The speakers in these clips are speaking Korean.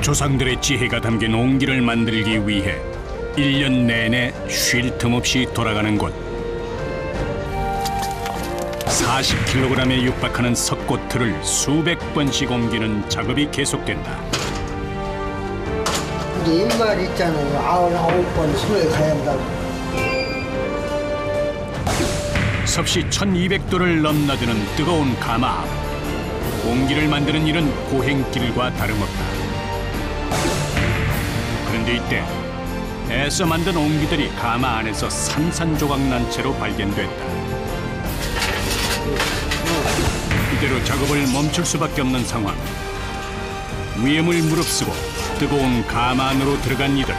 조상들의 지혜가 담긴 옹기를 만들기 위해 1년 내내 쉴 틈 없이 돌아가는 곳. 40kg에 육박하는 석고틀을 수백 번씩 옮기는 작업이 계속된다. 이제 일말 있잖아요. 99번 손을 가야 한다고. 섭씨 1200도를 넘나드는 뜨거운 가마 앞. 옹기를 만드는 일은 고행길과 다름없다. 그런데 이때 애써 만든 옹기들이 가마 안에서 산산조각 채로 발견됐다. 이대로 작업을 멈출 수밖에 없는 상황. 위험을 무릅쓰고 뜨거운 가마 안으로 들어간 이들.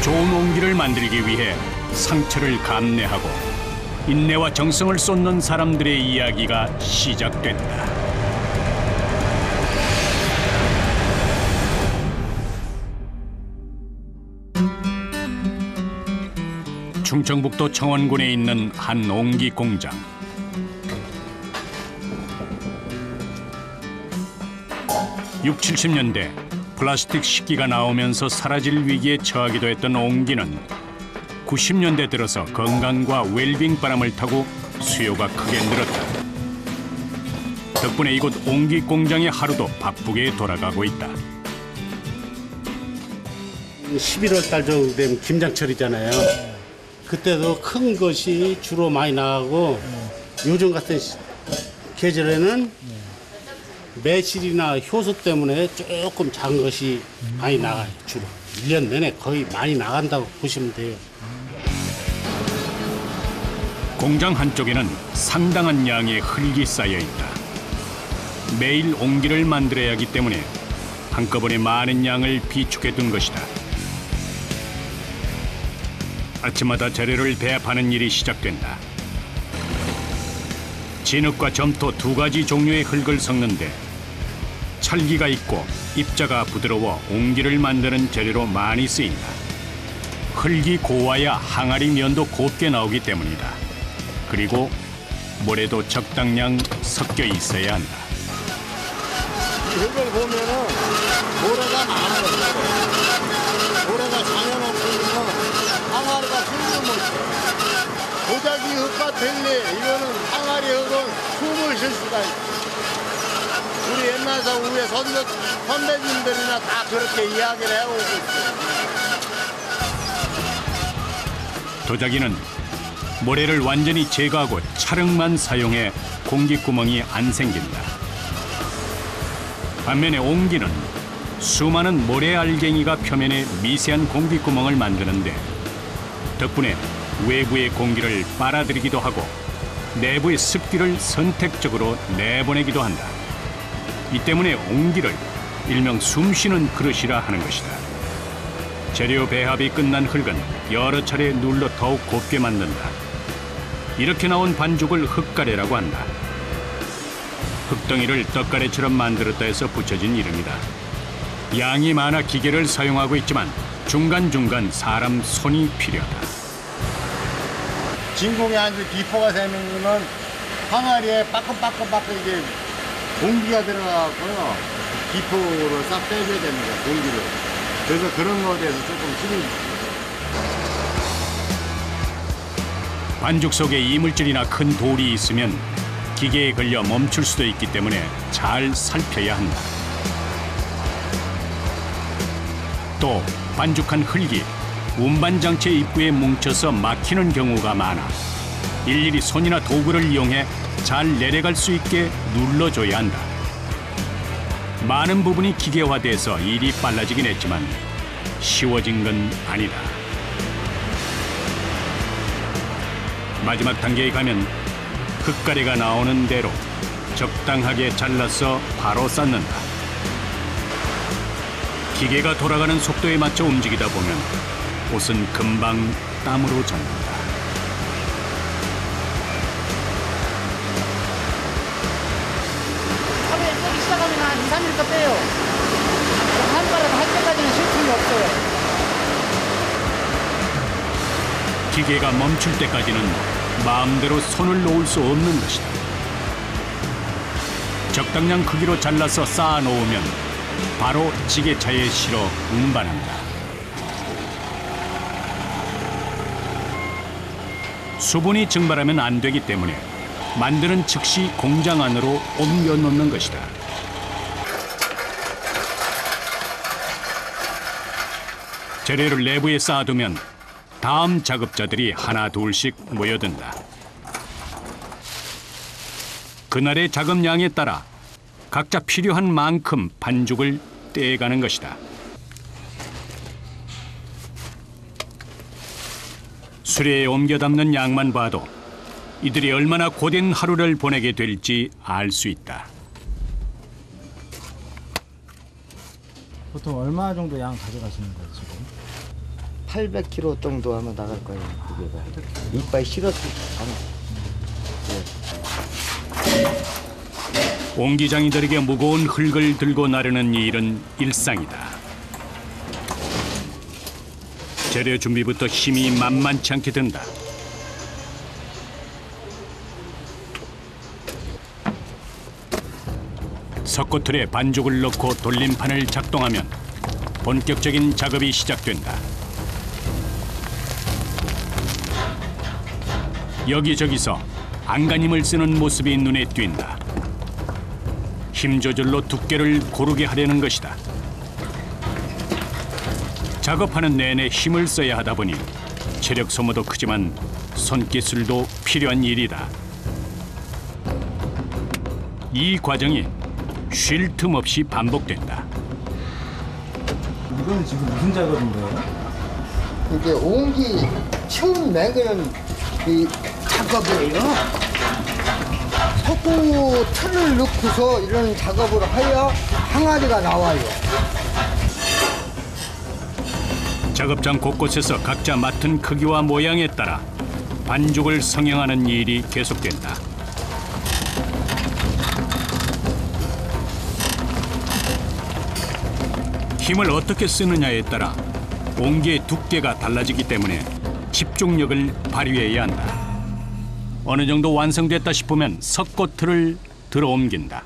좋은 옹기를 만들기 위해 상처를 감내하고 인내와 정성을 쏟는 사람들의 이야기가 시작된다. 충청북도 청원군에 있는 한 옹기 공장. (60, 70년대) 플라스틱 식기가 나오면서 사라질 위기에 처하기도 했던 옹기는 90년대 들어서 건강과 웰빙 바람을 타고 수요가 크게 늘었다. 덕분에 이곳 옹기 공장의 하루도 바쁘게 돌아가고 있다. 11월 달 정도 되면 김장철이잖아요. 그때도 큰 것이 주로 많이 나가고 요즘 같은 계절에는 매실이나 효소 때문에 조금 작은 것이 많이 나가요. 주로 1년 내내 거의 많이 나간다고 보시면 돼요. 공장 한쪽에는 상당한 양의 흙이 쌓여 있다. 매일 옹기를 만들어야 하기 때문에 한꺼번에 많은 양을 비축해 둔 것이다. 아침마다 재료를 배합하는 일이 시작된다. 진흙과 점토 두 가지 종류의 흙을 섞는데 찰기가 있고 입자가 부드러워 옹기를 만드는 재료로 많이 쓰인다. 흙이 고와야 항아리 면도 곱게 나오기 때문이다. 그리고 모래도 적당량 섞여 있어야 한다. 이 흙을 보면은 모래가 많아요. 모래가 장연 없으면 항아리가 숨을 못 쉬어. 도자기 흙과 달리 이거는 항아리 흙은 숨을 쉴 수가 있어. 우리 옛날서 우리 선배님들이나 다 그렇게 이야기를 해오고 있어요. 도자기는 모래를 완전히 제거하고 찰흙만 사용해 공기구멍이 안 생긴다. 반면에 옹기는 수많은 모래 알갱이가 표면에 미세한 공기구멍을 만드는데 덕분에 외부의 공기를 빨아들이기도 하고 내부의 습기를 선택적으로 내보내기도 한다. 이 때문에 옹기를 일명 숨쉬는 그릇이라 하는 것이다. 재료 배합이 끝난 흙은 여러 차례 눌러 더욱 곱게 만든다. 이렇게 나온 반죽을 흙가래라고 한다. 흙덩이를 떡가래처럼 만들었다 해서 붙여진 이름이다. 양이 많아 기계를 사용하고 있지만 중간중간 사람 손이 필요하다. 진공에 아주 기포가 생기면 항아리에 빠끔빠끔빠끔 이게 공기가 들어가고요. 기포를 싹 빼줘야 됩니다. 공기를. 그래서 그런 거에 대해서 조금 힘이. 반죽 속에 이물질이나 큰 돌이 있으면 기계에 걸려 멈출 수도 있기 때문에 잘 살펴야 한다. 또 반죽한 흙이 운반장체 입구에 뭉쳐서 막히는 경우가 많아 일일이 손이나 도구를 이용해 잘 내려갈 수 있게 눌러줘야 한다. 많은 부분이 기계화돼서 일이 빨라지긴 했지만 쉬워진 건 아니다. 마지막 단계에 가면 흙가래가 나오는 대로 적당하게 잘라서 바로 쌓는다. 기계가 돌아가는 속도에 맞춰 움직이다 보면 옷은 금방 땀으로 젖는다. 하루에 쓰기 시작하면 한 2, 3일 더 빼요. 한 바라도 할 때까지는 쉴 틈이 없어요. 기계가 멈출 때까지는 마음대로 손을 놓을 수 없는 것이다. 적당량 크기로 잘라서 쌓아 놓으면 바로 지게차에 실어 운반한다. 수분이 증발하면 안 되기 때문에 만드는 즉시 공장 안으로 옮겨 놓는 것이다. 재료를 내부에 쌓아두면 다음 작업자들이 하나 둘씩 모여든다. 그날의 작업량에 따라 각자 필요한 만큼 반죽을 떼가는 것이다. 수레에 옮겨 담는 양만 봐도 이들이 얼마나 고된 하루를 보내게 될지 알 수 있다. 보통 얼마 정도 양 가져가시는 거예요, 지금? 800kg 정도 하면 나갈 거예요. 무게가. 이빨 실어서 옹기장이들에게 무거운 흙을 들고 나르는 일은 일상이다. 재료 준비부터 힘이 만만치 않게 든다. 석고틀에 반죽을 넣고 돌림판을 작동하면 본격적인 작업이 시작된다. 여기저기서 안간힘을 쓰는 모습이 눈에 띈다. 힘 조절로 두께를 고르게 하려는 것이다. 작업하는 내내 힘을 써야 하다 보니 체력 소모도 크지만 손기술도 필요한 일이다. 이 과정이 쉴 틈 없이 반복된다. 이거는 지금 무슨 작업인가요? 이게 옹기 처음 매기는 이 작업이에요. 석고 틀을 넣고서 이런 작업을 해야 항아리가 나와요. 작업장 곳곳에서 각자 맡은 크기와 모양에 따라 반죽을 성형하는 일이 계속된다. 힘을 어떻게 쓰느냐에 따라 옹기의 두께가 달라지기 때문에 집중력을 발휘해야 한다. 어느 정도 완성됐다 싶으면 석고틀을 들어 옮긴다.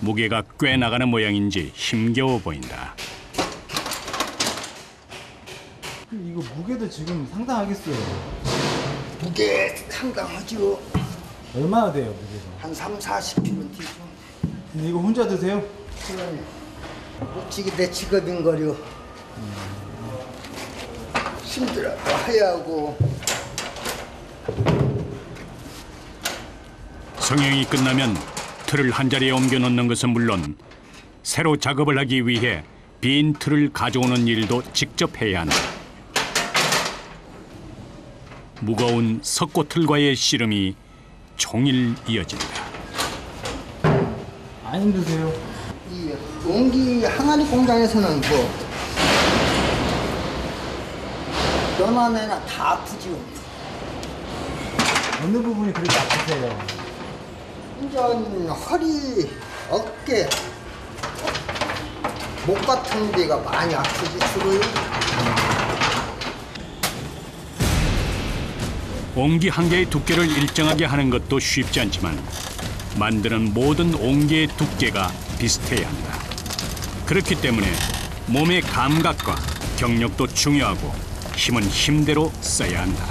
무게가 꽤 나가는 모양인지 힘겨워 보인다. 이거 무게도 지금 상당하겠어요. 무게 상당하죠. 얼마나 돼요, 무게가? 한 3, 40kg 뛰죠. 근데 이거 혼자 드세요? 솔직히 내 직업인 거려. 힘들어도 해야 하고. 성형이 끝나면 틀을 한 자리에 옮겨 놓는 것은 물론 새로 작업을 하기 위해 빈 틀을 가져오는 일도 직접 해야 한다. 무거운 석고틀과의 씨름이 종일 이어진다. 안 힘드세요? 이 옹기 항아리 공장에서는 너나 내나 다 아프지요. 어느 부분이 그렇게 아프세요? 완전 허리, 어깨, 목 같은 데가 많이 아프지 주로요. 옹기 한 개의 두께를 일정하게 하는 것도 쉽지 않지만 만드는 모든 옹기의 두께가 비슷해야 한다. 그렇기 때문에 몸의 감각과 경력도 중요하고 힘은 힘대로 써야 한다.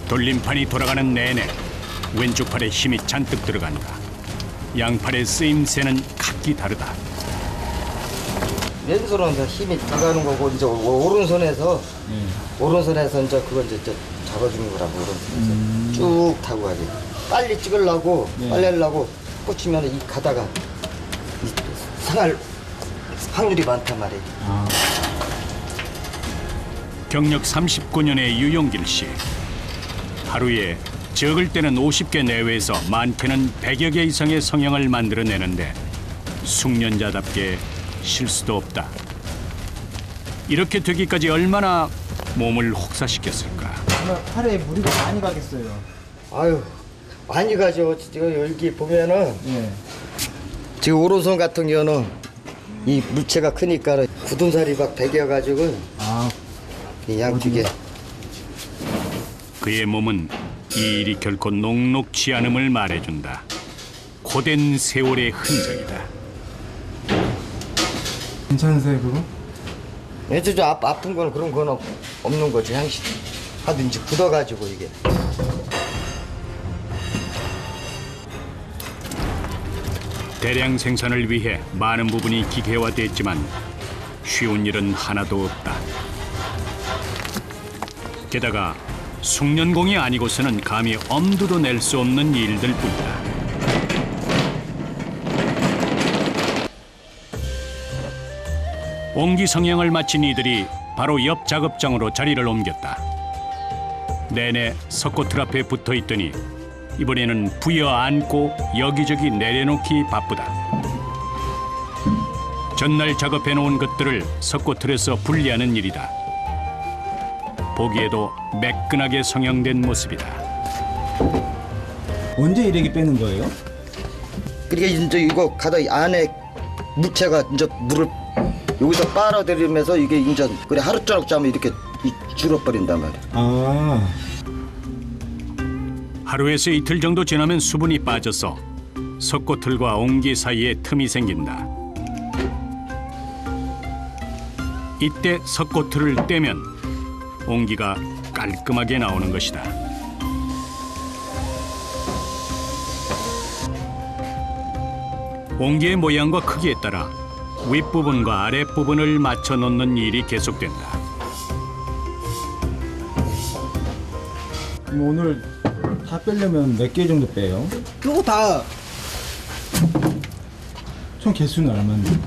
돌림판이 돌아가는 내내 왼쪽 팔에 힘이 잔뜩 들어간다. 양팔의 쓰임새는 각기 다르다. 왼손은 힘이 들어가는 거고 이제 오른손에서 이제 그걸 이제 잡아주는 거라고 오른손에서 쭉 타고 가지. 빨리 찍으려고 빨리 하려고 꽂히면 이 가다가 상할 확률이 많단 말이에요. 경력 39년의 유용길 씨. 하루에 적을 때는 50개 내외에서 많게는 100여 개 이상의 성형을 만들어내는데 숙련자답게 실수도 없다. 이렇게 되기까지 얼마나 몸을 혹사시켰을까. 정말 팔에 무리가 많이 가겠어요. 아유 많이 가죠. 지금 여기 보면은 예. 지금 오른손 같은 경우는 이 물체가 크니까 굳은살이 막 배겨가지고 아, 이 양쪽에 그의 몸은 이 일이 결코 녹록지 않음을 말해준다. 고된 세월의 흔적이다. 괜찮으세요 그거? 저 아픈 건 그런 건 없는 거지. 향시 하든지 굳어가지고 이게. 대량 생산을 위해 많은 부분이 기계화됐지만 쉬운 일은 하나도 없다. 게다가 숙련공이 아니고서는 감히 엄두도 낼 수 없는 일들 뿐이다. 옹기 성형을 마친 이들이 바로 옆 작업장으로 자리를 옮겼다. 내내 석고틀 앞에 붙어 있더니 이번에는 부여 안고 여기저기 내려놓기 바쁘다. 전날 작업해놓은 것들을 석고틀에서 분리하는 일이다. 보기에도 매끈하게 성형된 모습이다. 언제 이렇게 빼는 거예요? 그러니까 이제 이거 가다 안에 무채가 이제 물을 여기서 빨아들이면서 이게 이제 그래 하루저녁 자면 이렇게 줄어버린단 말이야. 아, 하루에서 이틀 정도 지나면 수분이 빠져서 석고틀과 옹기 사이에 틈이 생긴다. 이때 석고틀을 떼면 옹기가 깔끔하게 나오는 것이다. 옹기의 모양과 크기에 따라 윗부분과 아랫부분을 맞춰 놓는 일이 계속된다. 그럼 오늘 다 빼려면 몇 개 정도 빼요? 그거 다 총 개수는 얼마인데?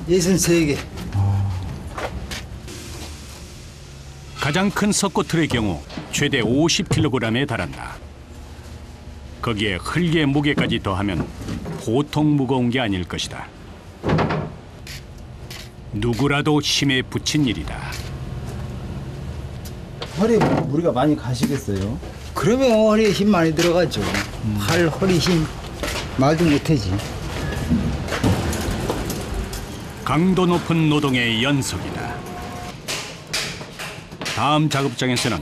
63개. 가장 큰 석고틀의 경우 최대 50kg에 달한다. 거기에 흙의 무게까지 더하면 보통 무거운 게 아닐 것이다. 누구라도 힘에 부친 일이다. 허리에 무리가 많이 가시겠어요? 그러면 허리에 힘 많이 들어가죠. 팔, 허리 힘 말도 못하지. 강도 높은 노동의 연속이다. 다음 작업장에서는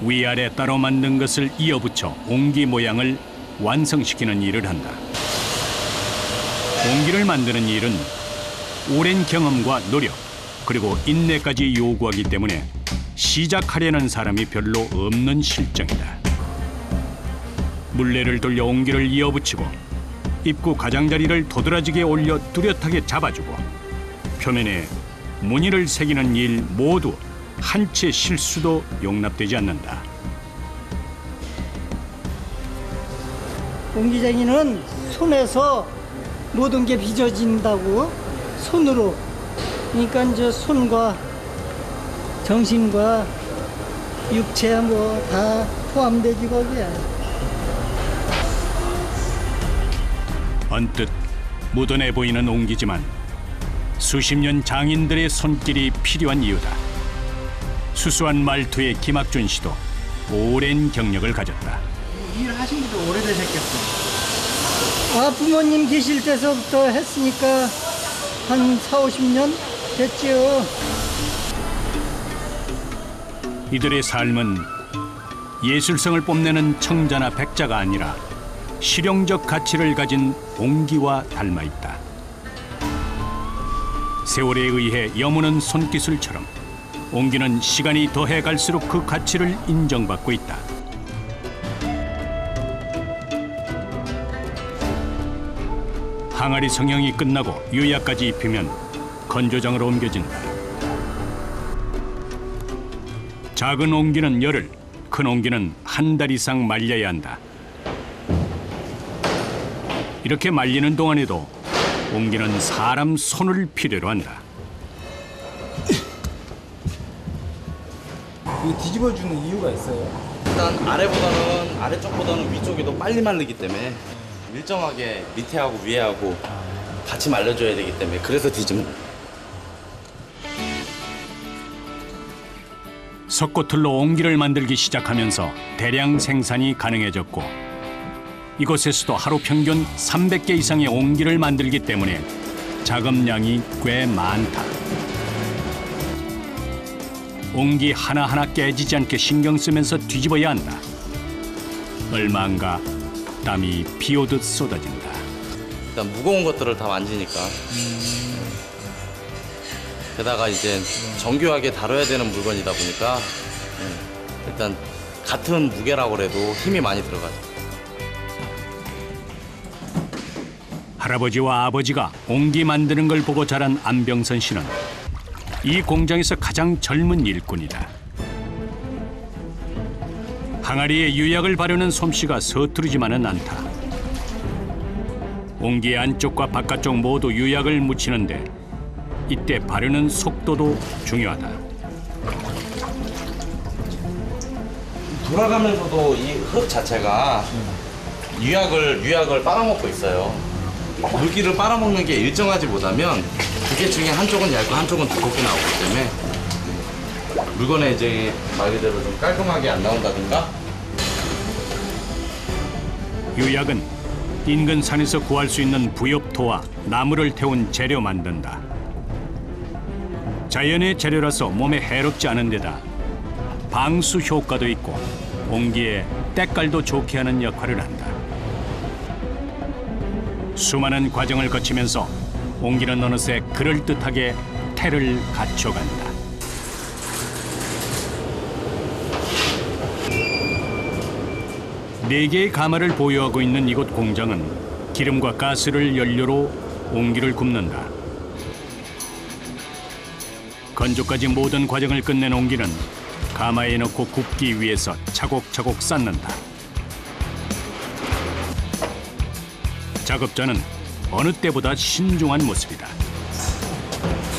위아래 따로 만든 것을 이어붙여 옹기 모양을 완성시키는 일을 한다. 옹기를 만드는 일은 오랜 경험과 노력 그리고 인내까지 요구하기 때문에 시작하려는 사람이 별로 없는 실정이다. 물레를 돌려 옹기를 이어붙이고 입구 가장자리를 도드라지게 올려 뚜렷하게 잡아주고 표면에 무늬를 새기는 일 모두 한 채 실수도 용납되지 않는다. 옹기쟁이는 손에서 모든 게 빚어진다고 손으로. 그러니까 이제 손과 정신과 육체 뭐 다 포함되지 거기야. 언뜻 묻어내 보이는 옹기지만 수십 년 장인들의 손길이 필요한 이유다. 수수한 말투의 김학준 씨도 오랜 경력을 가졌다. 일 하신 지도 오래되셨겠어요? 아, 부모님 계실 때서부터 했으니까 한 40-50년 됐지요. 이들의 삶은 예술성을 뽐내는 청자나 백자가 아니라 실용적 가치를 가진 옹기와 닮아 있다. 세월에 의해 여무는 손기술처럼 옹기는 시간이 더해 갈수록 그 가치를 인정받고 있다. 항아리 성형이 끝나고 유약까지 입히면 건조장으로 옮겨진다. 작은 옹기는 열흘, 큰 옹기는 한 달 이상 말려야 한다. 이렇게 말리는 동안에도 옹기는 사람 손을 필요로 한다. 이거 뒤집어주는 이유가 있어요? 일단 아래쪽보다는 위쪽이 더 빨리 마르기 때문에 일정하게 밑에하고 위에하고 같이 말려줘야 되기 때문에 그래서 뒤집는 거예요. 석고틀로 옹기를 만들기 시작하면서 대량 생산이 가능해졌고 이곳에서도 하루 평균 300개 이상의 옹기를 만들기 때문에 작업량이 꽤 많다. 옹기 하나하나 깨지지 않게 신경 쓰면서 뒤집어야 한다. 얼마 안가 땀이 비 오듯 쏟아진다. 일단 무거운 것들을 다 만지니까. 게다가 이제 정교하게 다뤄야 되는 물건이다 보니까 일단 같은 무게라고 해도 힘이 많이 들어가죠. 할아버지와 아버지가 옹기 만드는 걸 보고 자란 안병선 씨는 이 공장에서 가장 젊은 일꾼이다. 항아리에 유약을 바르는 솜씨가 서투르지만은 않다. 옹기의 안쪽과 바깥쪽 모두 유약을 묻히는데 이때 바르는 속도도 중요하다. 돌아가면서도 이 흙 자체가 유약을 빨아먹고 있어요. 물기를 빨아먹는 게 일정하지 못하면 두개 중에 한쪽은 얇고 한쪽은 두껍게 나오기 때문에 물건에 이제 말 그대로 좀 깔끔하게 안 나온다든가. 유약은 인근 산에서 구할 수 있는 부엽토와 나무를 태운 재료 만든다. 자연의 재료라서 몸에 해롭지 않은 데다 방수 효과도 있고 옹기에 때깔도 좋게 하는 역할을 한다. 수많은 과정을 거치면서 옹기는 어느새 그럴듯하게 태를 갖춰간다. 네 개의 가마를 보유하고 있는 이곳 공장은 기름과 가스를 연료로 옹기를 굽는다. 건조까지 모든 과정을 끝낸 옹기는 가마에 넣고 굽기 위해서 차곡차곡 쌓는다. 작업자는 어느 때보다 신중한 모습이다.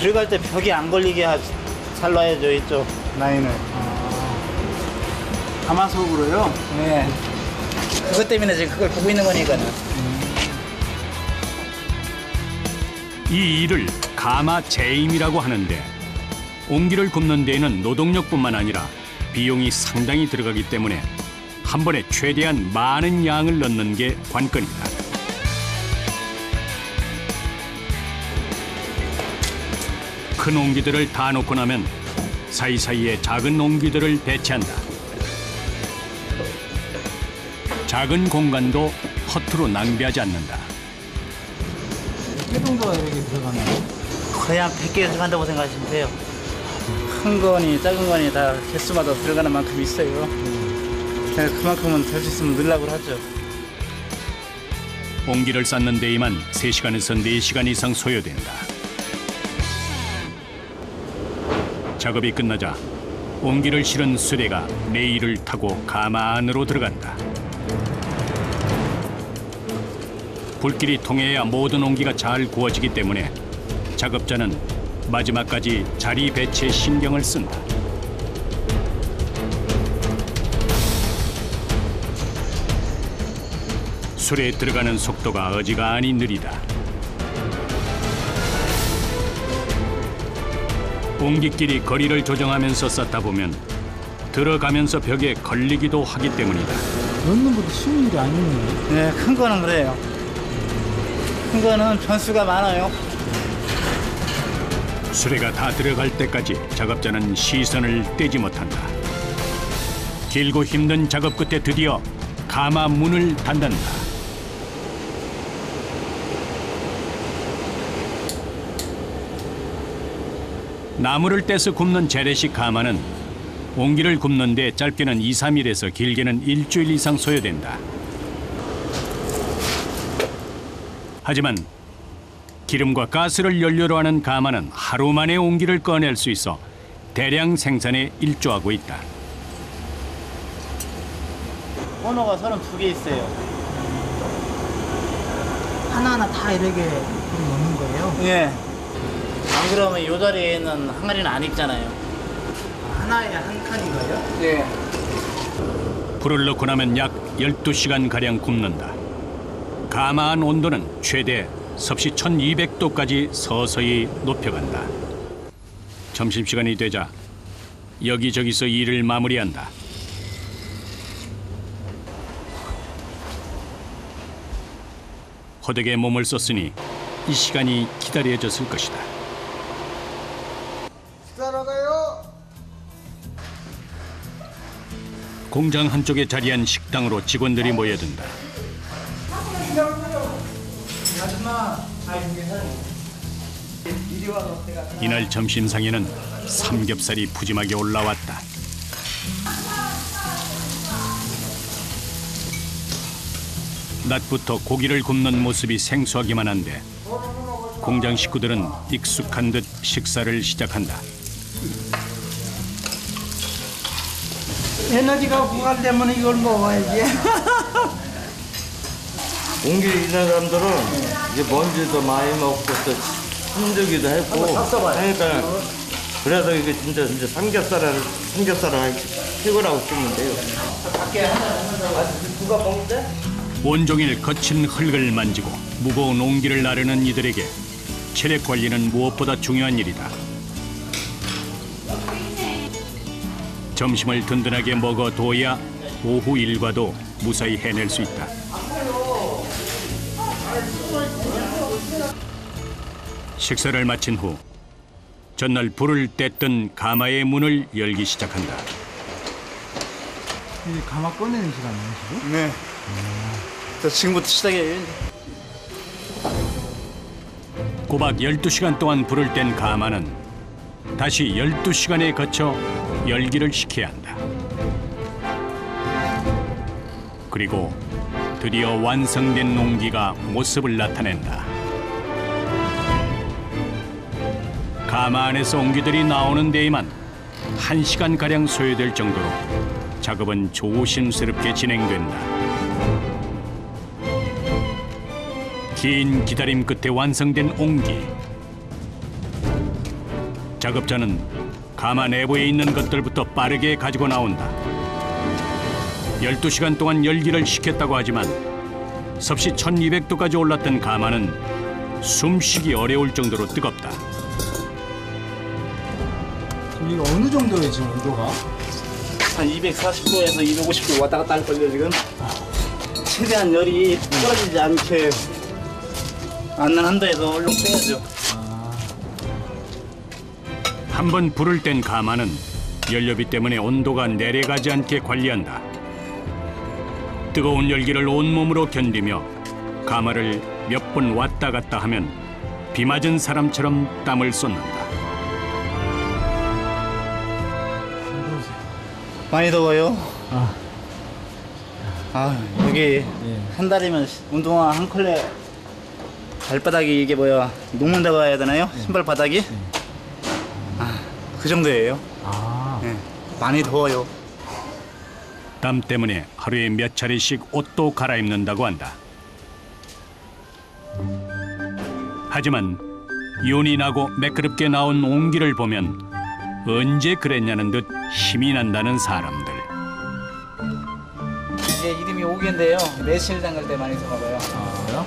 들어갈 때 벽이 안 걸리게 잘 놔야죠, 이쪽 라인을. 가마솥으로요? 네. 그것 때문에 지금 그걸 보고 있는 거니까는. 이 일을 가마 재임이라고 하는데 옹기를 굽는 데에는 노동력뿐만 아니라 비용이 상당히 들어가기 때문에 한 번에 최대한 많은 양을 넣는 게 관건이다. 큰 옹기들을 다 놓고 나면 사이사이에 작은 옹기들을 배치한다. 작은 공간도 허투루 낭비하지 않는다. 몇 정도가 이렇게 들어가나요? 거의 한 100개 들어간다고 생각하시면 돼요. 큰 거니 작은 거니 다 개수마다 들어가는 만큼 있어요. 그래서 그만큼은 될 수 있으면 넣으려고 하죠. 옹기를 쌓는 데에만 3시간에서 4시간 이상 소요된다. 작업이 끝나자 옹기를 실은 수레가 레일을 타고 가마 안으로 들어간다. 불길이 통해야 모든 옹기가 잘 구워지기 때문에 작업자는 마지막까지 자리 배치에 신경을 쓴다. 수레에 들어가는 속도가 어지간히 느리다. 옹기끼리 거리를 조정하면서 쌓다 보면 들어가면서 벽에 걸리기도 하기 때문이다. 넣는 것도 쉬운 일이 아니네요. 네, 큰 거는 그래요. 큰 거는 변수가 많아요. 수레가 다 들어갈 때까지 작업자는 시선을 떼지 못한다. 길고 힘든 작업 끝에 드디어 가마 문을 닫는다. 나무를 떼서 굽는 재래식 가마는 옹기를 굽는 데 짧게는 2, 3일에서 길게는 일주일 이상 소요된다. 하지만 기름과 가스를 연료로 하는 가마는 하루 만에 옹기를 꺼낼 수 있어 대량 생산에 일조하고 있다. 번호가 32개 있어요. 하나하나 다 이렇게 넣는 거예요? 예. 안 그러면 이 자리에 있는 항아리는 안 익잖아요. 하나에 한 칸인가요? 예. 불을 넣고 나면 약 12시간가량 굽는다. 가마 안 온도는 최대 섭씨 1200도까지 서서히 높여간다. 점심시간이 되자 여기저기서 일을 마무리한다. 호되게 몸을 썼으니 이 시간이 기다려졌을 것이다. 식사하러 가요. 공장 한쪽에 자리한 식당으로 직원들이 모여든다. 이날 점심상에는 삼겹살이 푸짐하게 올라왔다. 낮부터 고기를 굽는 모습이 생소하기만 한데 공장 식구들은 익숙한 듯 식사를 시작한다. 에너지가 부활되면 이걸 먹어야지. 옮기 있는 사람들은 이제 먼지도 많이 먹고 또 힘들기도 했고 그러니까 그래서 이게 진짜 삼겹살을 최고라고 쓰면 돼요. 누가 먹는데? 온종일 거친 흙을 만지고 무거운 옹기를 나르는 이들에게 체력 관리는 무엇보다 중요한 일이다. 점심을 든든하게 먹어둬야 오후 일과도 무사히 해낼 수 있다. 식사를 마친 후 전날 불을 뗐던 가마의 문을 열기 시작한다. 이게 가마 꺼내는 시간이에요, 지금? 네. 또 지금부터 시작이에요. 꼬박 12시간 동안 불을 뗀 가마는 다시 12시간에 거쳐 열기를 식혀야 한다. 그리고 드디어 완성된 옹기가 모습을 나타낸다. 가마 안에서 옹기들이 나오는 데에만 1시간가량 소요될 정도로 작업은 조심스럽게 진행된다. 긴 기다림 끝에 완성된 옹기. 작업자는 가마 내부에 있는 것들부터 빠르게 가지고 나온다. 12시간 동안 열기를 식혔다고 하지만 섭씨 1200도까지 올랐던 가마는 숨쉬기 어려울 정도로 뜨겁다. 지금 이거 어느 정도예요, 지금 온도가? 한 240도에서 250도 왔다 갔다 할 걸요, 지금. 최대한 열이 떨어지지 않게 앉는 한도에서 얼른 빼야죠. 한 번 불을 뗀 가마는 연료비 때문에 온도가 내려가지 않게 관리한다. 뜨거운 열기를 온몸으로 견디며 가마를 몇 번 왔다 갔다 하면 비 맞은 사람처럼 땀을 쏟는다. 많이 더워요. 여기 한 달이면 운동화 한 컬레 발바닥이 이게 뭐야 녹는다고 해야 되나요? 신발 바닥이? 그 정도예요. 네, 많이 더워요. 땀 때문에 하루에 몇 차례씩 옷도 갈아입는다고 한다. 하지만 윤이 나고 매끄럽게 나온 옹기를 보면 언제 그랬냐는 듯 힘이 난다는 사람들. 이게 이름이 오기인데요. 매실 담글 때 많이 써먹어요. 그래요?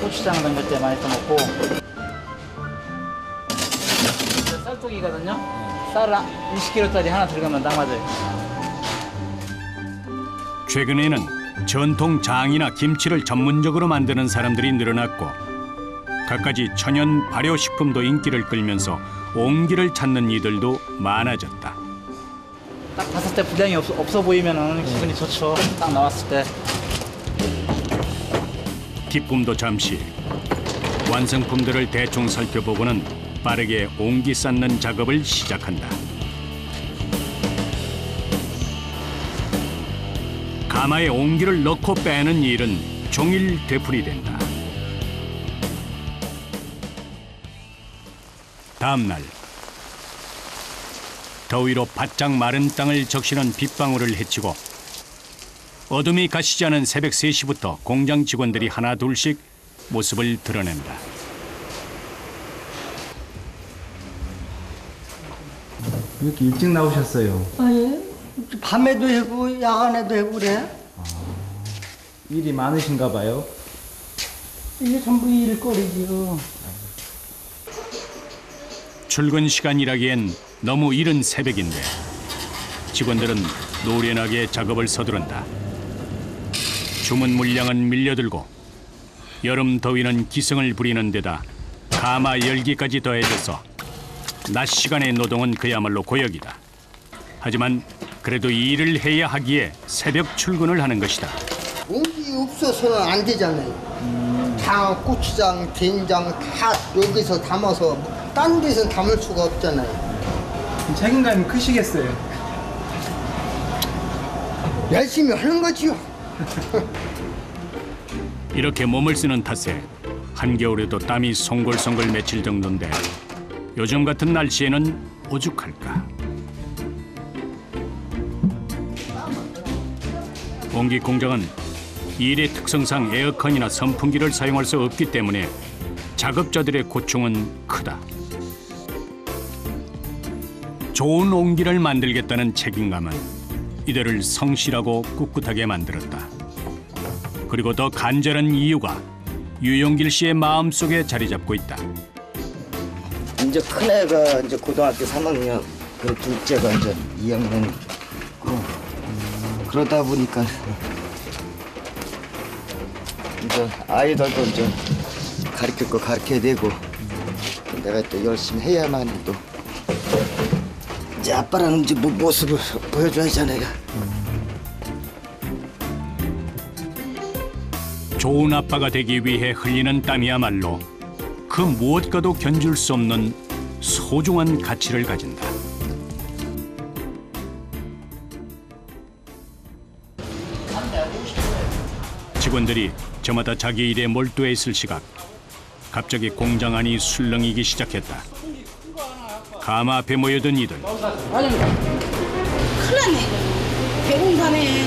고추장 담글 때 많이 써먹고. 쌀떡이거든요. 쌀 20kg짜리 하나 들어가면 딱 맞아요. 최근에는 전통 장이나 김치를 전문적으로 만드는 사람들이 늘어났고 갖가지 천연 발효식품도 인기를 끌면서 옹기를 찾는 이들도 많아졌다. 딱 봤을 때 분량이 없어 보이면 기분이 좋죠. 딱 나왔을 때. 기쁨도 잠시. 완성품들을 대충 살펴보고는 빠르게 옹기 쌓는 작업을 시작한다. 가마에 옹기를 넣고 빼는 일은 종일 되풀이된다. 다음 날 더위로 바짝 마른 땅을 적시는 빗방울을 헤치고 어둠이 가시지 않은 새벽 3시부터 공장 직원들이 하나 둘씩 모습을 드러낸다. 이렇게 일찍 나오셨어요. 아니, 밤에도 하고 야간에도 하고 그래. 일이 많으신가 봐요. 이게 전부 일거리지요. 출근 시간이라기엔 너무 이른 새벽인데 직원들은 노련하게 작업을 서두른다. 주문 물량은 밀려들고 여름 더위는 기승을 부리는 데다 가마 열기까지 더해져서 낮 시간의 노동은 그야말로 고역이다. 하지만 그래도 일을 해야 하기에 새벽 출근을 하는 것이다. 옹기 없어서는 안 되잖아요. 다 고추장, 된장 다 여기서 담아서 딴 데서 담을 수가 없잖아요. 책임감이 크시겠어요. 열심히 하는 거지요. 이렇게 몸을 쓰는 탓에 한겨울에도 땀이 송골송골 맺힐 정도인데 요즘 같은 날씨에는 오죽할까. 옹기 공장은 일의 특성상 에어컨이나 선풍기를 사용할 수 없기 때문에 작업자들의 고충은 크다. 좋은 옹기를 만들겠다는 책임감은 이들을 성실하고 꿋꿋하게 만들었다. 그리고 더 간절한 이유가 유용길 씨의 마음속에 자리 잡고 있다. 이제 큰애가 이제 고등학교 3학년, 그 둘째가 이제 2학년. 그러다 보니까 이제 아이들도 이제 가르칠 거 가르쳐야 되고 내가 또 열심히 해야만 또 이제 아빠라는 이제 모습을 보여줘야지 내가. 좋은 아빠가 되기 위해 흘리는 땀이야말로 그 무엇과도 견줄 수 없는 소중한 가치를 가진다. 직원들이 저마다 자기 일에 몰두해 있을 시각 갑자기 공장 안이 술렁이기 시작했다. 가마 앞에 모여든 이들. 큰일 났네. 대공사네.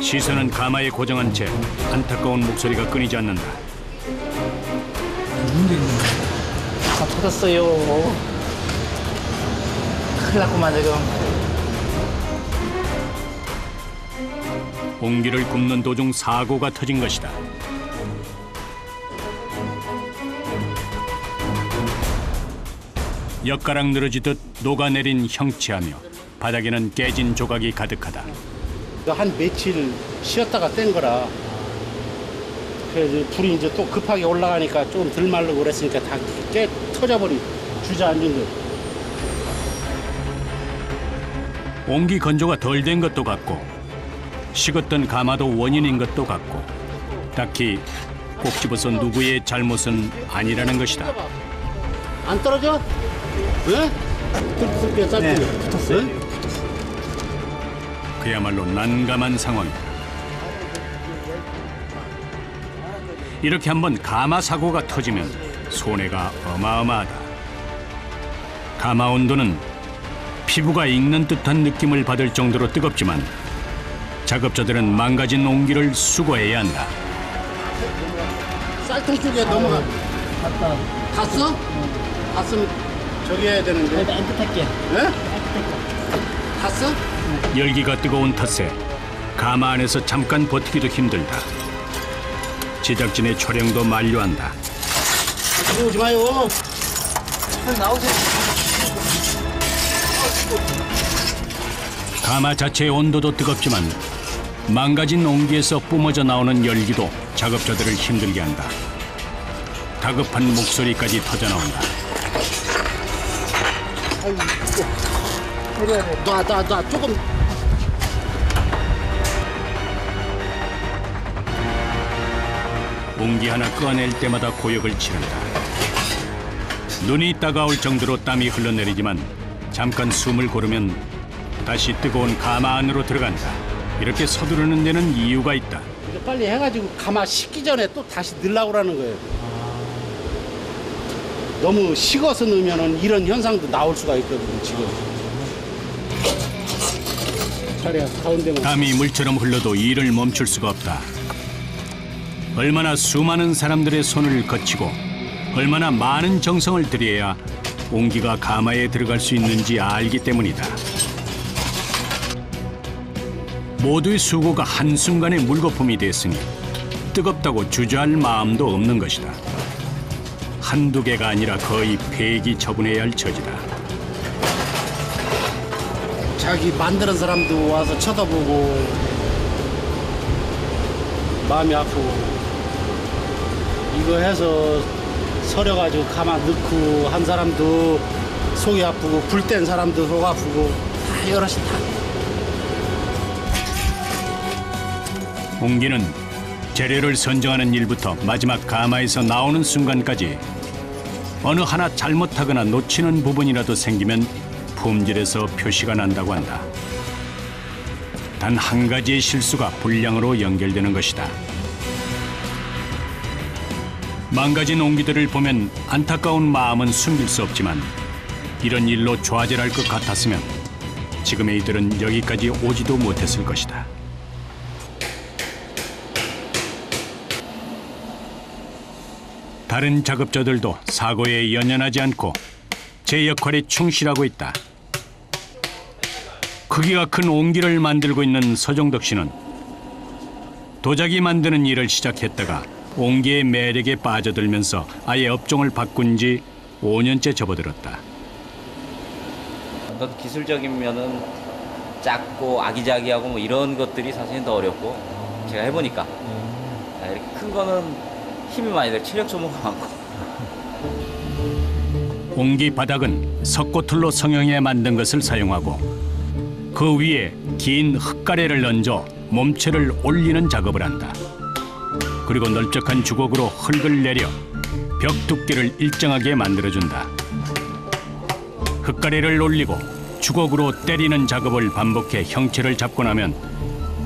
시선은 가마에 고정한 채 안타까운 목소리가 끊이지 않는다. 다 터졌어요. 큰일 났구만 지금. 옹기를 굽는 도중 사고가 터진 것이다. 엿가락 늘어지듯 녹아내린 형체하며 바닥에는 깨진 조각이 가득하다. 한 며칠 쉬었다가 뗀 거라. 그래서 불이 이제 또 급하게 올라가니까 좀 덜 마르고 그랬으니까 다 터져버린 주저앉은 거. 옹기 건조가 덜 된 것도 같고 식었던 가마도 원인인 것도 같고 딱히 꼭 집어서 누구의 잘못은 아니라는 것이다. 안 떨어져? 왜? 뚫게 짧게 붙었어요? 그야말로 난감한 상황이다. 이렇게 한번 가마 사고가 터지면 손해가 어마어마하다. 가마 온도는 피부가 익는 듯한 느낌을 받을 정도로 뜨겁지만 작업자들은 망가진 옹기를 수거해야 한다. 쌀통 쪽에 넘어가. 갔어? 갔으면 저기 해야 되는데. 안뜻할게. 예? 갔어? 열기가 뜨거운 탓에 가마 안에서 잠깐 버티기도 힘들다. 제작진의 촬영도 만료한다. 들어오지 마요. 나오세요. 가마 자체의 온도도 뜨겁지만 망가진 옹기에서 뿜어져 나오는 열기도 작업자들을 힘들게 한다. 다급한 목소리까지 터져나온다. 나 조금. 옹기 하나 꺼낼 때마다 고역을 치른다. 눈이 따가울 정도로 땀이 흘러내리지만 잠깐 숨을 고르면 다시 뜨거운 가마 안으로 들어간다. 이렇게 서두르는 데는 이유가 있다. 빨리 해가지고 가마 식기 전에 또 다시 넣으려고 그러는 거예요. 너무 식어서 넣으면 이런 현상도 나올 수가 있거든요, 지금. 차례 가운데만. 땀이 물처럼 흘러도 일을 멈출 수가 없다. 얼마나 수많은 사람들의 손을 거치고 얼마나 많은 정성을 들여야 옹기가 가마에 들어갈 수 있는지 알기 때문이다. 모두의 수고가 한순간에 물거품이 됐으니 뜨겁다고 주저할 마음도 없는 것이다. 한두 개가 아니라 거의 폐기 처분해야 할 처지다. 자기 만드는 사람도 와서 쳐다보고 마음이 아프고 이거 해서 서려가지고 가만 넣고 한 사람도 속이 아프고 불 뗀 사람도 속 아프고 다 여럿이 다. 옹기는 재료를 선정하는 일부터 마지막 가마에서 나오는 순간까지 어느 하나 잘못하거나 놓치는 부분이라도 생기면 품질에서 표시가 난다고 한다. 단 한 가지의 실수가 불량으로 연결되는 것이다. 망가진 옹기들을 보면 안타까운 마음은 숨길 수 없지만 이런 일로 좌절할 것 같았으면 지금의 이들은 여기까지 오지도 못했을 것이다. 다른 작업자들도 사고에 연연하지 않고 제 역할에 충실하고 있다. 크기가 큰 옹기를 만들고 있는 서종덕 씨는 도자기 만드는 일을 시작했다가 옹기의 매력에 빠져들면서 아예 업종을 바꾼 지 5년째 접어들었다. 어떤 기술적인 면은 작고 아기자기하고 뭐 이런 것들이 사실은 더 어렵고 제가 해보니까 이렇게 큰 거는 힘이 많이 들어 체력 소모가 많고. 옹기 바닥은 석고틀로 성형해 만든 것을 사용하고 그 위에 긴 흙가래를 얹어 몸체를 올리는 작업을 한다. 그리고 넓적한 주걱으로 흙을 내려 벽 두께를 일정하게 만들어준다. 흙가래를 올리고 주걱으로 때리는 작업을 반복해 형체를 잡고 나면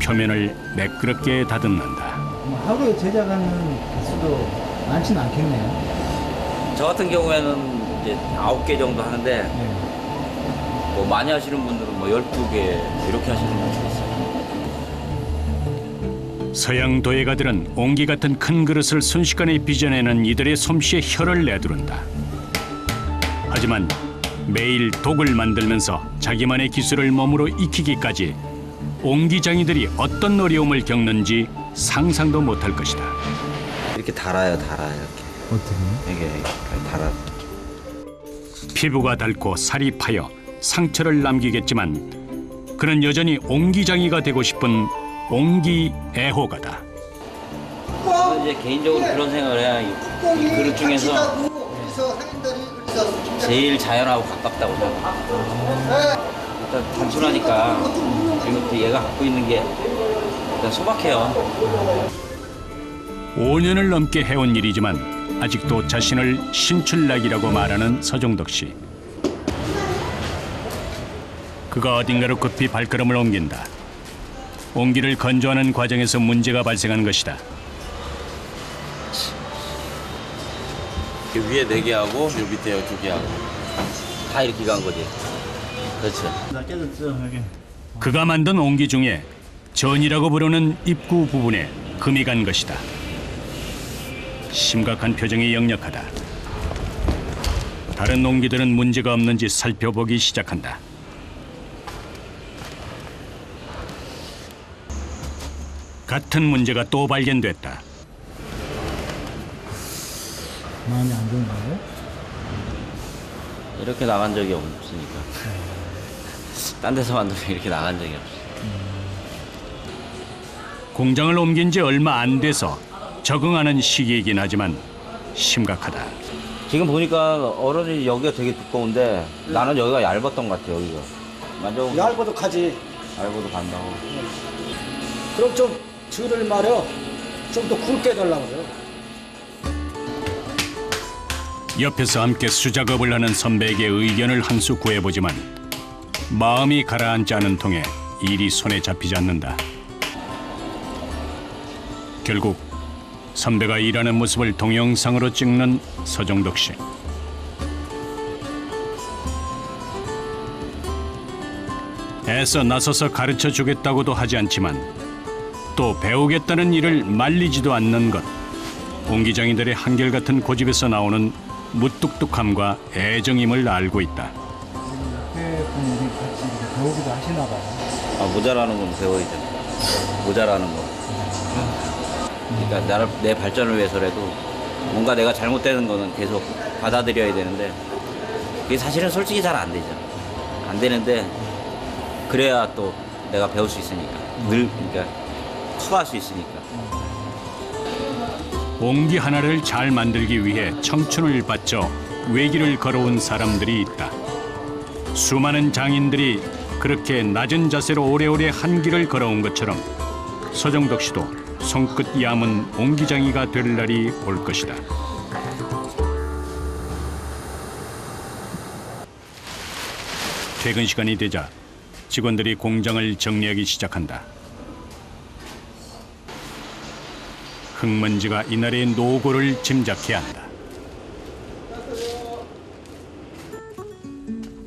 표면을 매끄럽게 다듬는다. 하루에 제작하는 개수도 많지는 않겠네요. 저 같은 경우에는 이제 9개 정도 하는데 뭐 많이 하시는 분들은 뭐 12개 이렇게 하시는 분들도 있어요. 서양 도예가들은 옹기 같은 큰 그릇을 순식간에 빚어내는 이들의 솜씨에 혀를 내두른다. 하지만 매일 독을 만들면서 자기만의 기술을 몸으로 익히기까지 옹기장이들이 어떤 어려움을 겪는지 상상도 못할 것이다. 이렇게 달아요, 이렇게. 어떻게? 이게 달아. 피부가 닳고 살이 파여 상처를 남기겠지만 그는 여전히 옹기장이가 되고 싶은 옹기 애호가다. 저는 이제 개인적으로 그런 생각을 해요. 이 그릇 중에서 제일 자연하고 가깝다고 생각해요. 일단 단순하니까 그리고 또 얘가 갖고 있는 게 일단 소박해요. 5년을 넘게 해온 일이지만 아직도 자신을 신출락이라고 말하는 서종덕 씨. 그가 어딘가로 급히 발걸음을 옮긴다. 옹기를 건조하는 과정에서 문제가 발생한 것이다. 위에 4개 하고 요 밑에 2개 하고 다 이렇게 간 거지. 그렇죠. 그가 만든 옹기 중에 전이라고 부르는 입구 부분에 금이 간 것이다. 심각한 표정이 역력하다. 다른 옹기들은 문제가 없는지 살펴보기 시작한다. 같은 문제가 또 발견됐다. 마음이 안 좋은가요? 이렇게 나간 적이 없으니까. 딴 데서 만들면 이렇게 나간 적이 없어. 공장을 옮긴 지 얼마 안 돼서 적응하는 시기이긴 하지만 심각하다. 지금 보니까 어른이 여기가 되게 두꺼운데 나는 여기가 얇았던 것 같아. 여기가 만져보면 얇아도 가지. 얇아도 간다고. 그럼 좀 줄을 말여 좀 더 굵게 해달라고 그래요. 옆에서 함께 수작업을 하는 선배에게 의견을 한 수 구해보지만 마음이 가라앉지 않은 통에 일이 손에 잡히지 않는다. 결국 선배가 일하는 모습을 동영상으로 찍는 서종덕 씨. 애써 나서서 가르쳐 주겠다고도 하지 않지만 또 배우겠다는 일을 말리지도 않는 것. 옹기장이들의 한결같은 고집에서 나오는 무뚝뚝함과 애정임을 알고 있다. 옆에 분이 같이 이렇게 배우기도 하시나 봐요. 아, 모자라는 건 배워야죠. 모자라는 거. 그러니까 내 발전을 위해서라도 뭔가 내가 잘못되는 거는 계속 받아들여야 되는데 그게 사실은 솔직히 잘 안 되죠. 안 되는데 그래야 또 내가 배울 수 있으니까 그러니까 커갈 수 있으니까. 옹기 하나를 잘 만들기 위해 청춘을 바쳐 외길을 걸어온 사람들이 있다. 수많은 장인들이 그렇게 낮은 자세로 오래오래 한 길을 걸어온 것처럼 서정덕 씨도 손끝 얇은 옹기장이가 될 날이 올 것이다. 퇴근 시간이 되자 직원들이 공장을 정리하기 시작한다. 흙먼지가 이날의 노고를 짐작해야 한다.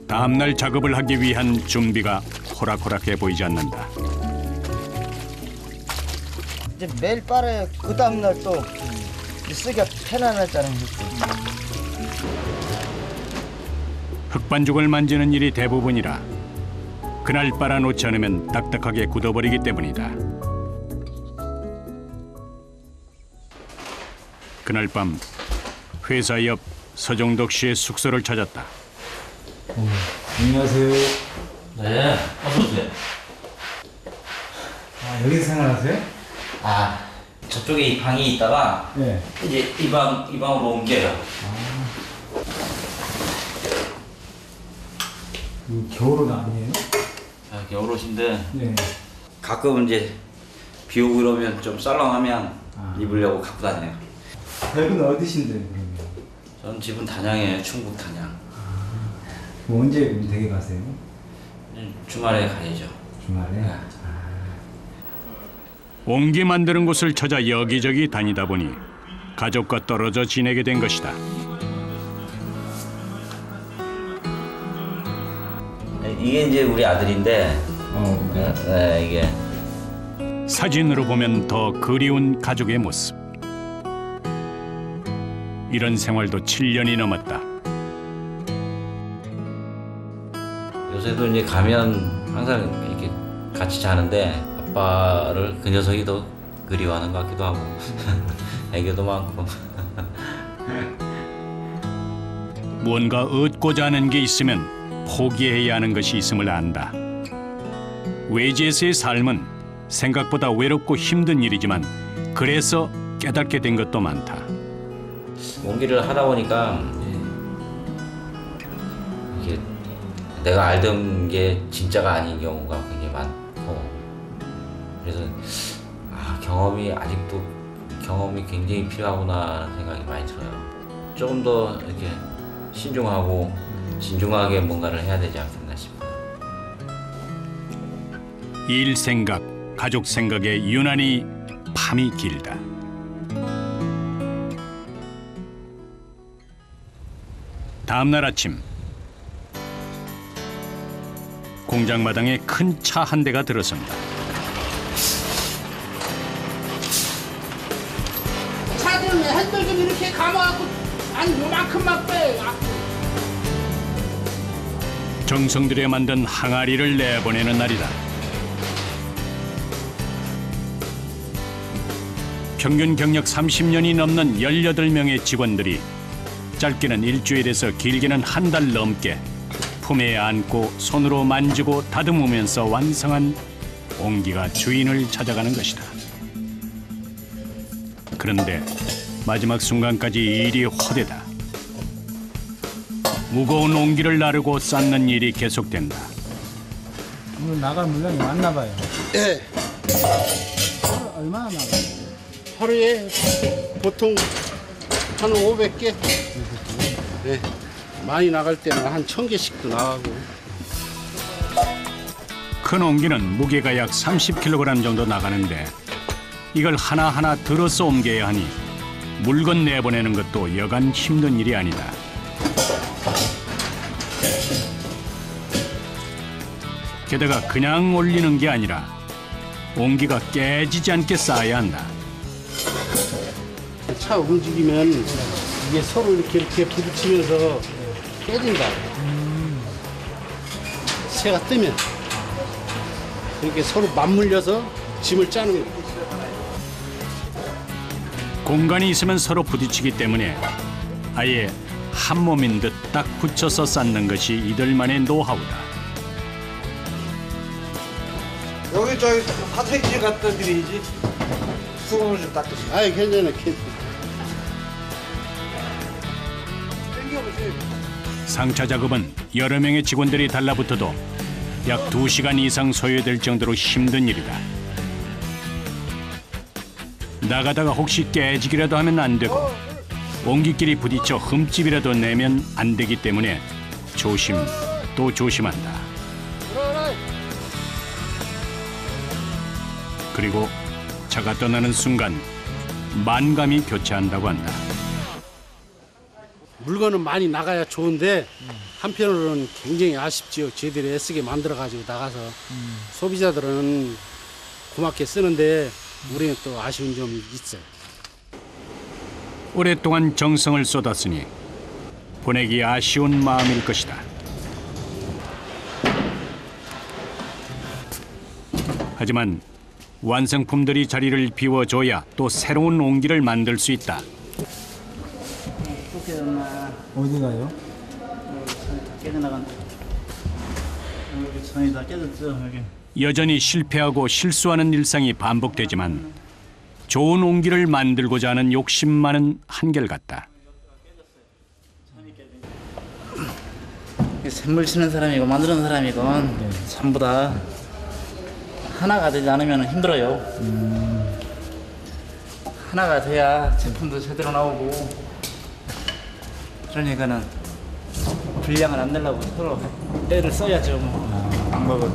다음날 작업을 하기 위한 준비가 호락호락해 보이지 않는다. 이제 매일 빨아야 그 다음날 또 쓰기가 편안하잖아요. 흙반죽을 만지는 일이 대부분이라 그날 빨아놓지 않으면 딱딱하게 굳어버리기 때문이다. 그날 밤 회사 옆 서정덕 씨의 숙소를 찾았다. 안녕하세요. 네, 어서 오세요. 아, 여기서 생활하세요? 아, 저쪽에 이 방이 있다가 네. 이제 이 방으로 옮겨요. 겨울옷 아니에요? 아, 겨울옷인데 네. 가끔 이제 비 오고 그러면 좀 썰렁하면 입으려고 갖고 다녀요. 댁은 어디신데 그러면? 전 집은 단양이에요. 충북 단양. 뭐 언제 우리 댁에 가세요? 주말에 가야죠. 주말에? 네. 옹기 만드는 곳을 찾아 여기저기 다니다 보니 가족과 떨어져 지내게 된 것이다. 이게 이제 우리 아들인데 네. 네, 이게 사진으로 보면 더 그리운 가족의 모습. 이런 생활도 7년이 넘었다. 요새도 이제 가면 항상 이렇게 같이 자는데 아빠를 그 녀석이 더 그리워하는 것 같기도 하고 애교도 많고. 무언가 얻고자 하는 게 있으면 포기해야 하는 것이 있음을 안다. 외지에서의 삶은 생각보다 외롭고 힘든 일이지만 그래서 깨닫게 된 것도 많다. 옹기를 하다 보니까 이게 내가 알던 게 진짜가 아닌 경우가 굉장히 많고, 그래서 아직도 경험이 굉장히 필요하구나 하는 생각이 많이 들어요. 조금 더 이렇게 신중하고 진중하게 뭔가를 해야 되지 않겠나 싶어요. 일 생각, 가족 생각에 유난히 밤이 길다. 다음 날 아침 공장 마당에 큰 차 한 대가 들어선다. 차들은 핸들 좀 이렇게 감아갖고 한 요만큼만 빼. 정성 들여 만든 항아리를 내보내는 날이다. 평균 경력 30년이 넘는 18명의 직원들이 짧게는 일주일에서 길게는 한 달 넘게 품에 안고 손으로 만지고 다듬으면서 완성한 옹기가 주인을 찾아가는 것이다. 그런데 마지막 순간까지 일이 허되다. 무거운 옹기를 나르고 쌓는 일이 계속된다. 오늘 나갈 물량이 많나 봐요. 네. 얼마나 나가요? 하루에 보통 한 500개? 네. 많이 나갈 때는 한 1000개씩도 나가고. 큰 옹기는 무게가 약 30kg 정도 나가는데 이걸 하나하나 들어서 옮겨야 하니 물건 내보내는 것도 여간 힘든 일이 아니다. 게다가 그냥 올리는 게 아니라 옹기가 깨지지 않게 쌓아야 한다. 차 움직이면 이게 서로 이렇게 부딪히면서 깨진다. 새가 뜨면 이렇게 서로 맞물려서 짐을 짜는 거예요. 공간이 있으면 서로 부딪히기 때문에 아예 한 몸인 듯 딱 붙여서 쌓는 것이 이들만의 노하우다. 여기 저기 화태지 갖다 드리지. 수건을 좀 닦으시고. 아이 괜찮아. 땡겨보세요. 상차 작업은 여러 명의 직원들이 달라붙어도 약 2시간 이상 소요될 정도로 힘든 일이다. 나가다가 혹시 깨지기라도 하면 안 되고 옹기끼리 부딪혀 흠집이라도 내면 안 되기 때문에 조심 또 조심한다. 그리고 차가 떠나는 순간 만감이 교차한다고 한다. 물건은 많이 나가야 좋은데 한편으로는 굉장히 아쉽지요. 저희들이 애쓰게 만들어가지고 나가서 소비자들은 고맙게 쓰는데 우리는 또 아쉬운 점이 있어요. 오랫동안 정성을 쏟았으니 보내기 아쉬운 마음일 것이다. 하지만 완성품들이 자리를 비워줘야 또 새로운 옹기를 만들 수 있다. 또 깨졌나? 어디 가요? 전이 다 깨져나간다. 여기 전이 다 깨졌죠, 여기. 여전히 실패하고 실수하는 일상이 반복되지만 좋은 옹기를 만들고자 하는 욕심만은 한결같다. 샘물 치는 사람이고 만드는 사람이고 전부 다 하나가 되지 않으면 힘들어요. 하나가 돼야 제품도 제대로 나오고 그러니까는 분량을 안 내려고 서로 애를 써야죠. 방법은.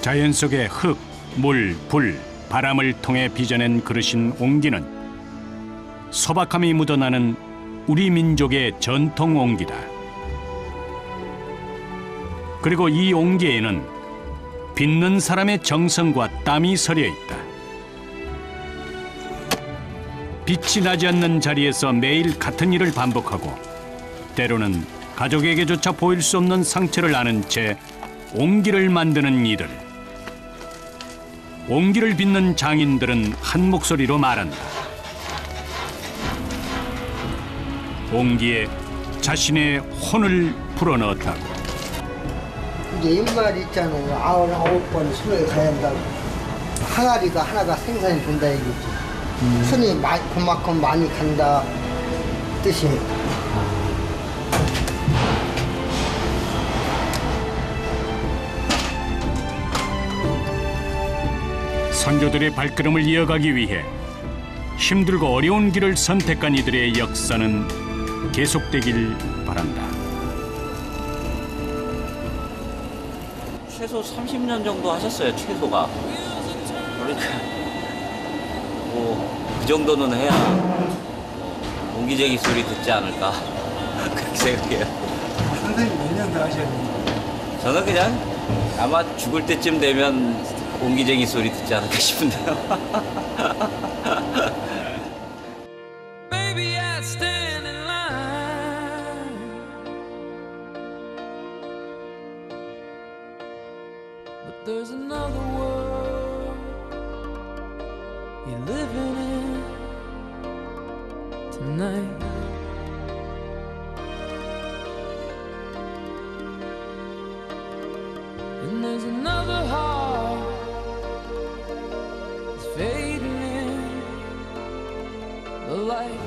자연 속의 흙, 물, 불, 바람을 통해 빚어낸 그릇인 옹기는 소박함이 묻어나는 우리 민족의 전통 옹기다. 그리고 이 옹기에는 빚는 사람의 정성과 땀이 서려 있다. 빛이 나지 않는 자리에서 매일 같은 일을 반복하고 때로는 가족에게조차 보일 수 없는 상처를 안은 채 옹기를 만드는 이들. 옹기를 빚는 장인들은 한 목소리로 말한다. 옹기에 자신의 혼을 불어넣었다고. 이게 옛말 있잖아요. 99번 손을 가야 한다고. 항아리가 하나가 생산이 된다 이거지. 손이 그만큼 많이 간다 뜻이에요. 선조들의 발걸음을 이어가기 위해 힘들고 어려운 길을 선택한 이들의 역사는 계속되길 바란다. 최소 30년 정도 하셨어요, 최소가. 그러니까 뭐 그 정도는 해야 옹기쟁이 소리 듣지 않을까 그렇게 생각해요. 선생님 몇 년 더 하셔야 돼요? 저는 그냥 아마 죽을 때쯤 되면 옹기쟁이 소리 듣지 않을까 싶은데요. There's another world you're living in tonight. And there's another heart that's fading in the light.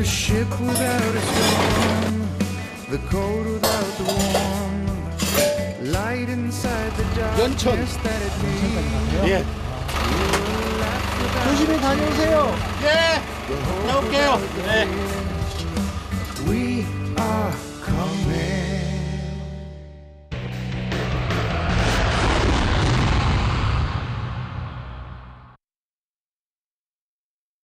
Ship without a storm, the cold without the warm, light inside the darkness that it needs. 예. 조심히 다녀오세요. 네. 다녀올게요. 네.